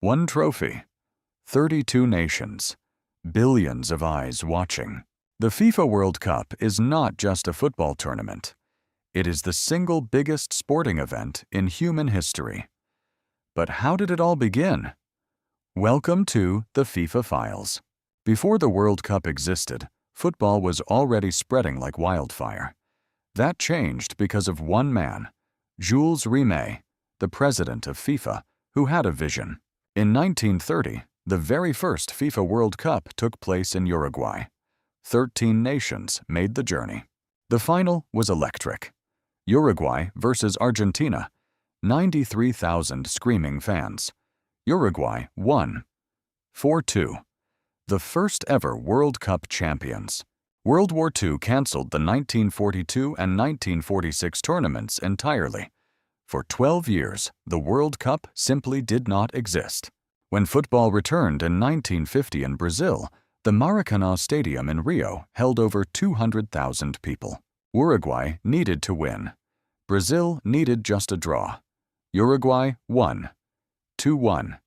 One trophy, 32 nations, billions of eyes watching. The FIFA World Cup is not just a football tournament. It is the single biggest sporting event in human history. But how did it all begin? Welcome to the FIFA Files. Before the World Cup existed, football was already spreading like wildfire. That changed because of one man, Jules Rimet, the president of FIFA, who had a vision. In 1930, the very first FIFA World Cup took place in Uruguay. 13 nations made the journey. The final was electric. Uruguay versus Argentina, 93,000 screaming fans. Uruguay won 4-2. The first ever World Cup champions. World War II canceled the 1942 and 1946 tournaments entirely. For 12 years, the World Cup simply did not exist. When football returned in 1950 in Brazil, the Maracanã Stadium in Rio held over 200,000 people. Uruguay needed to win. Brazil needed just a draw. Uruguay won 2-1.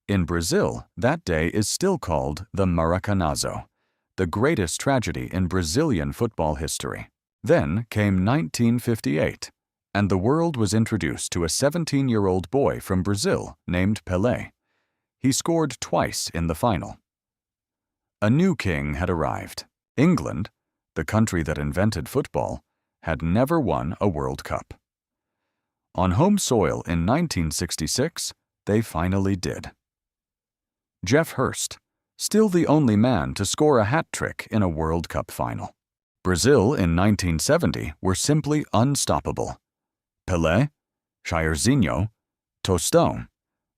In Brazil, that day is still called the Maracanazo, the greatest tragedy in Brazilian football history. Then came 1958, and the world was introduced to a 17-year-old boy from Brazil named Pelé. He scored twice in the final. A new king had arrived. England, the country that invented football, had never won a World Cup. On home soil in 1966, they finally did. Geoff Hurst, still the only man to score a hat trick in a World Cup final. Brazil in 1970 were simply unstoppable. Pelé, Jairzinho, Tostão,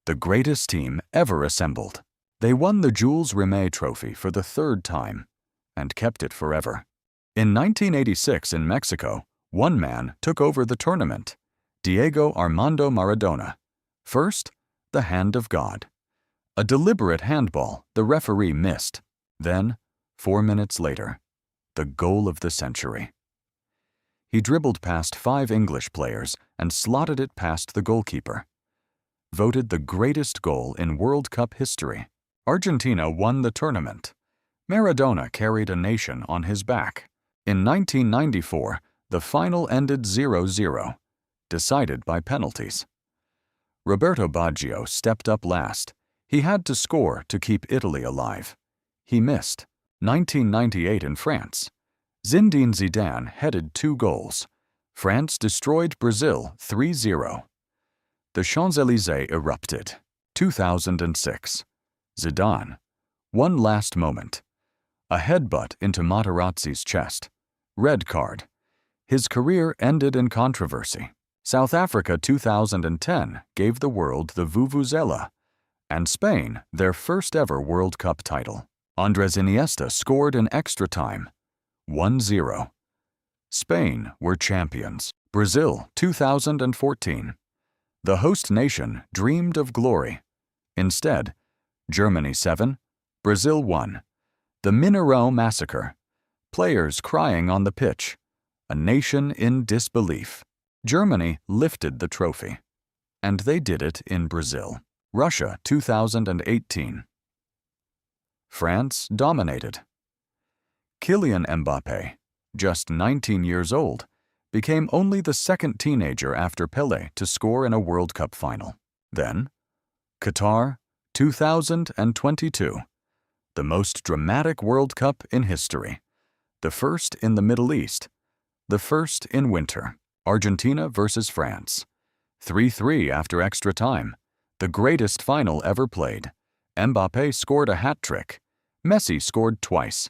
the greatest team ever assembled. They won the Jules Rimet Trophy for the third time and kept it forever. In 1986 in Mexico, one man took over the tournament, Diego Armando Maradona. First, the hand of God. A deliberate handball the referee missed. Then, 4 minutes later, the goal of the century. He dribbled past 5 English players and slotted it past the goalkeeper. Voted the greatest goal in World Cup history. Argentina won the tournament. Maradona carried a nation on his back. In 1994, the final ended 0-0, decided by penalties. Roberto Baggio stepped up last. He had to score to keep Italy alive. He missed. 1998 in France. Zinedine Zidane headed 2 goals. France destroyed Brazil 3-0. The Champs-Élysées erupted. 2006. Zidane. One last moment. A headbutt into Materazzi's chest. Red card. His career ended in controversy. South Africa 2010 gave the world the Vuvuzela, and Spain their first ever World Cup title. Andres Iniesta scored in extra time. 1-0. Spain were champions. Brazil 2014. The host nation dreamed of glory. Instead, Germany 7, Brazil 1. The Mineirão massacre. Players crying on the pitch. A nation in disbelief. Germany lifted the trophy. And they did it in Brazil. Russia 2018. France dominated. Kylian Mbappé, just 19 years old, became only the second teenager after Pelé to score in a World Cup final. Then, Qatar 2022, the most dramatic World Cup in history. The first in the Middle East. The first in winter. Argentina versus France. 3-3 after extra time. The greatest final ever played. Mbappé scored a hat trick. Messi scored twice.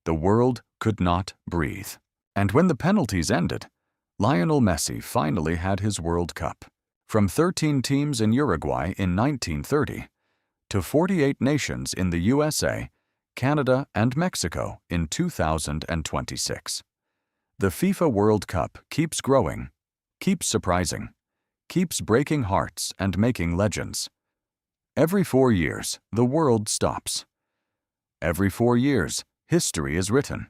The world could not breathe. And when the penalties ended, Lionel Messi finally had his World Cup. From 13 teams in Uruguay in 1930 to 48 nations in the USA, Canada, and Mexico in 2026. The FIFA World Cup keeps growing, keeps surprising, keeps breaking hearts and making legends. Every 4 years, the world stops. Every 4 years, history is written.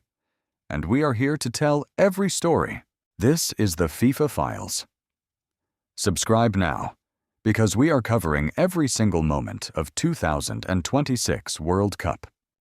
And we are here to tell every story. This is the FIFA Files. Subscribe now. because we are covering every single moment of 2026 World Cup.